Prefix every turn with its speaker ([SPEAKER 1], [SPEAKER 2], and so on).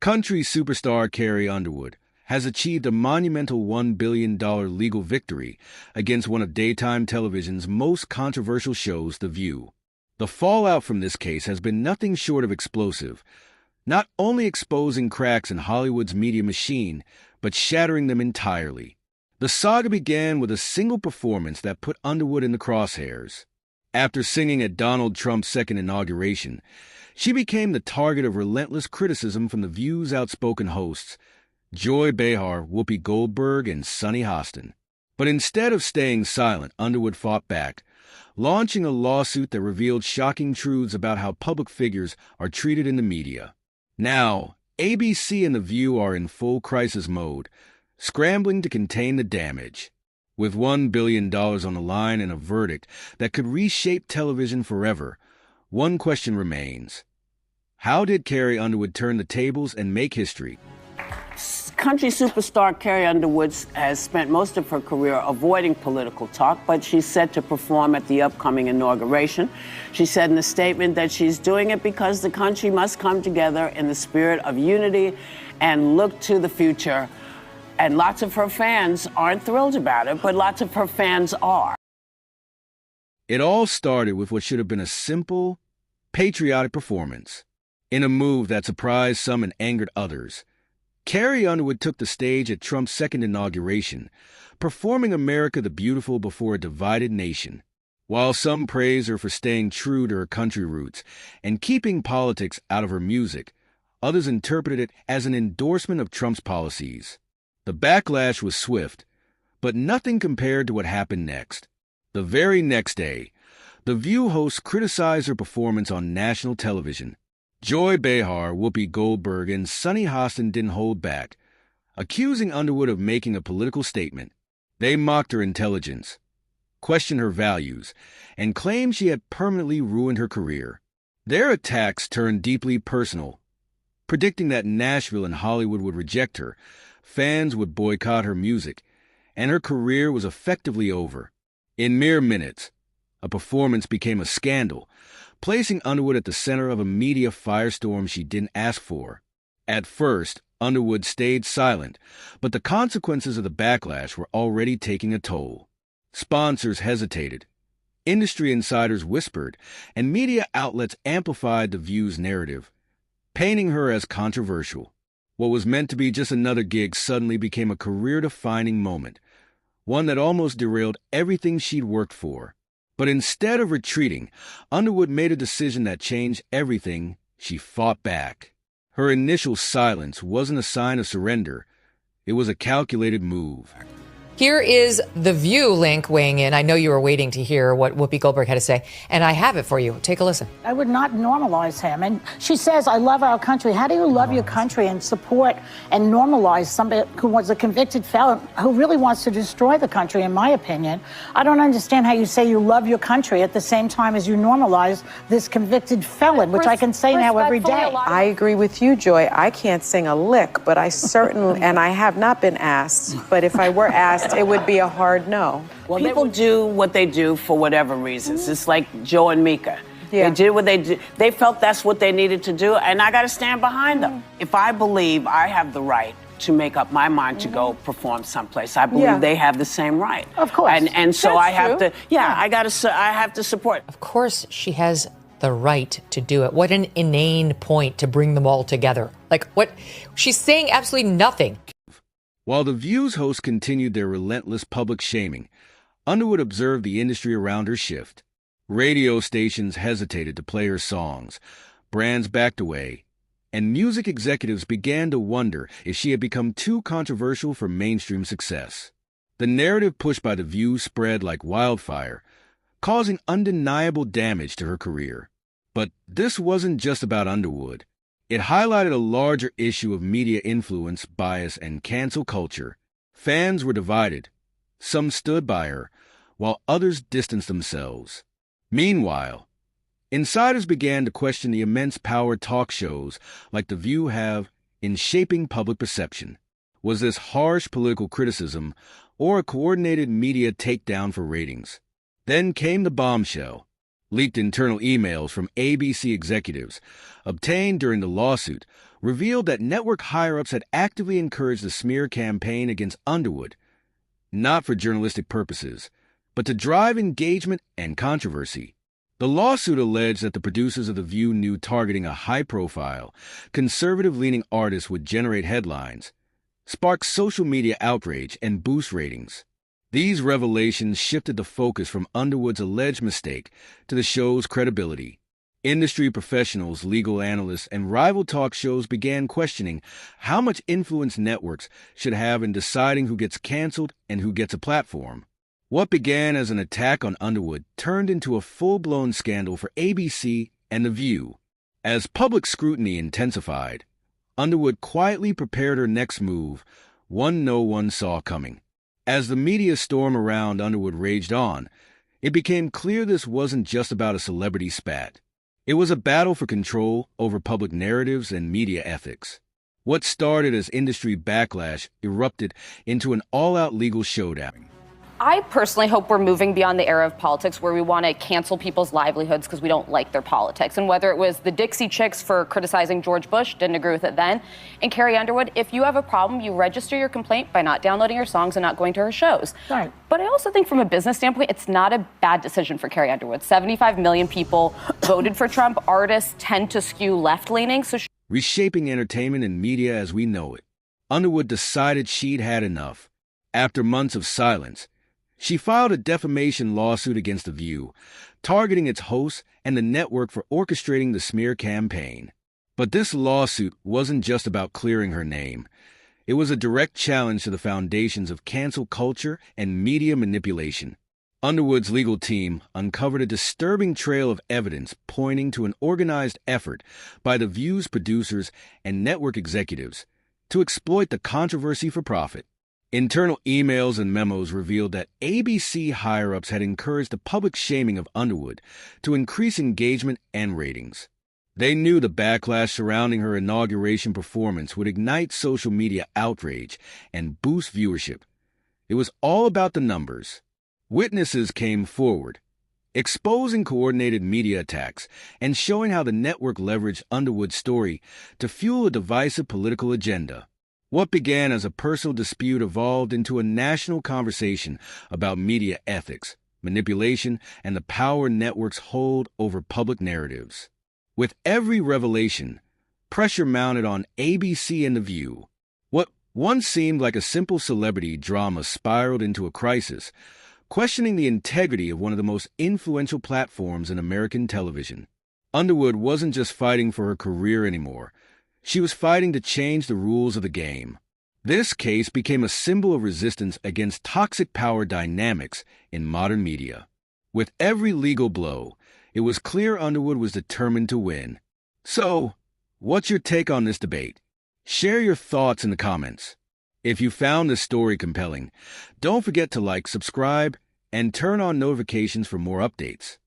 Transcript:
[SPEAKER 1] Country superstar Carrie Underwood has achieved a monumental $1 billion legal victory against one of daytime television's most controversial shows, The View. The fallout from this case has been nothing short of explosive, not only exposing cracks in Hollywood's media machine, but shattering them entirely. The saga began with a single performance that put Underwood in the crosshairs. After singing at Donald Trump's second inauguration, she became the target of relentless criticism from The View's outspoken hosts, Joy Behar, Whoopi Goldberg, and Sunny Hostin. But instead of staying silent, Underwood fought back, launching a lawsuit that revealed shocking truths about how public figures are treated in the media. Now, ABC and The View are in full crisis mode, scrambling to contain the damage. With $1 billion on the line and a verdict that could reshape television forever, one question remains. How did Carrie Underwood turn the tables and make history?
[SPEAKER 2] Country superstar Carrie Underwood has spent most of her career avoiding political talk, but she's set to perform at the upcoming inauguration. She said in a statement that she's doing it because the country must come together in the spirit of unity and look to the future. And lots of her fans aren't thrilled about it, but lots of her fans are.
[SPEAKER 1] It all started with what should have been a simple, patriotic performance. In a move that surprised some and angered others, Carrie Underwood took the stage at Trump's second inauguration, performing America the Beautiful before a divided nation. While some praised her for staying true to her country roots and keeping politics out of her music, others interpreted it as an endorsement of Trump's policies. The backlash was swift, but nothing compared to what happened next. The very next day, The View hosts criticized her performance on national television. Joy Behar, Whoopi Goldberg, and Sunny Hostin didn't hold back, accusing Underwood of making a political statement. They mocked her intelligence, questioned her values, and claimed she had permanently ruined her career. Their attacks turned deeply personal. Predicting that Nashville and Hollywood would reject her, fans would boycott her music, and her career was effectively over. In mere minutes, a performance became a scandal, placing Underwood at the center of a media firestorm she didn't ask for. At first, Underwood stayed silent, but the consequences of the backlash were already taking a toll. Sponsors hesitated, industry insiders whispered, and media outlets amplified The View's narrative, painting her as controversial. What was meant to be just another gig suddenly became a career-defining moment, one that almost derailed everything she'd worked for. But instead of retreating, Underwood made a decision that changed everything. She fought back. Her initial silence wasn't a sign of surrender. It was a calculated move.
[SPEAKER 3] Here is The View link weighing in. I know you were waiting to hear what Whoopi Goldberg had to say, and I have it for you. Take a listen.
[SPEAKER 4] I would not normalize him. And she says, I love our country. How do you love your country and support and normalize somebody who was a convicted felon who really wants to destroy the country, in my opinion? I don't understand how you say you love your country at the same time as you normalize this convicted felon, which I can say now every day.
[SPEAKER 5] I agree with you, Joy. I can't sing a lick, but I certainly, and I have not been asked, but if I were asked, it would be a hard no.
[SPEAKER 2] Well, people do what they do for whatever reasons. It's like Joe and Mika. Yeah. They did what they did. They felt that's what they needed to do, and I got to stand behind them. If I believe I have the right to make up my mind to go perform someplace, I believe they have the same right.
[SPEAKER 4] Of course.
[SPEAKER 2] And so
[SPEAKER 4] That's
[SPEAKER 2] I have
[SPEAKER 4] true.
[SPEAKER 2] to, I have to support.
[SPEAKER 3] Of course, she has the right to do it. What an inane point to bring them all together. Like, what? She's saying absolutely nothing.
[SPEAKER 1] While The View's hosts continued their relentless public shaming, Underwood observed the industry around her shift. Radio stations hesitated to play her songs, brands backed away, and music executives began to wonder if she had become too controversial for mainstream success. The narrative pushed by The View spread like wildfire, causing undeniable damage to her career. But this wasn't just about Underwood. It highlighted a larger issue of media influence, bias, and cancel culture. Fans were divided. Some stood by her, while others distanced themselves. Meanwhile, insiders began to question the immense power talk shows like The View have in shaping public perception. Was this harsh political criticism or a coordinated media takedown for ratings? Then came the bombshell. Leaked internal emails from ABC executives obtained during the lawsuit revealed that network higher-ups had actively encouraged the smear campaign against Underwood, not for journalistic purposes, but to drive engagement and controversy. The lawsuit alleged that the producers of The View knew targeting a high-profile, conservative-leaning artist would generate headlines, spark social media outrage, and boost ratings. These revelations shifted the focus from Underwood's alleged mistake to the show's credibility. Industry professionals, legal analysts, and rival talk shows began questioning how much influence networks should have in deciding who gets canceled and who gets a platform. What began as an attack on Underwood turned into a full-blown scandal for ABC and The View. As public scrutiny intensified, Underwood quietly prepared her next move, one no one saw coming. As the media storm around Underwood raged on, it became clear this wasn't just about a celebrity spat. It was a battle for control over public narratives and media ethics. What started as industry backlash erupted into an all-out legal showdown.
[SPEAKER 6] I personally hope we're moving beyond the era of politics where we want to cancel people's livelihoods because we don't like their politics. And whether it was the Dixie Chicks for criticizing George Bush, didn't agree with it then, and Carrie Underwood, if you have a problem, you register your complaint by not downloading her songs and not going to her shows.
[SPEAKER 4] Right.
[SPEAKER 6] But I also think from a business standpoint, it's not a bad decision for Carrie Underwood. 75 million people voted for Trump. Artists tend to skew left-leaning. So
[SPEAKER 1] Reshaping entertainment and media as we know it, Underwood decided she'd had enough. After months of silence, she filed a defamation lawsuit against The View, targeting its hosts and the network for orchestrating the smear campaign. But this lawsuit wasn't just about clearing her name. It was a direct challenge to the foundations of cancel culture and media manipulation. Underwood's legal team uncovered a disturbing trail of evidence pointing to an organized effort by The View's producers and network executives to exploit the controversy for profit. Internal emails and memos revealed that ABC higher-ups had encouraged the public shaming of Underwood to increase engagement and ratings. They knew the backlash surrounding her inauguration performance would ignite social media outrage and boost viewership. It was all about the numbers. Witnesses came forward, exposing coordinated media attacks and showing how the network leveraged Underwood's story to fuel a divisive political agenda. What began as a personal dispute evolved into a national conversation about media ethics, manipulation, and the power networks hold over public narratives. With every revelation, pressure mounted on ABC and The View. What once seemed like a simple celebrity drama spiraled into a crisis, questioning the integrity of one of the most influential platforms in American television. Underwood wasn't just fighting for her career anymore. She was fighting to change the rules of the game. This case became a symbol of resistance against toxic power dynamics in modern media. With every legal blow, it was clear Underwood was determined to win. So, what's your take on this debate? Share your thoughts in the comments. If you found this story compelling, don't forget to like, subscribe, and turn on notifications for more updates.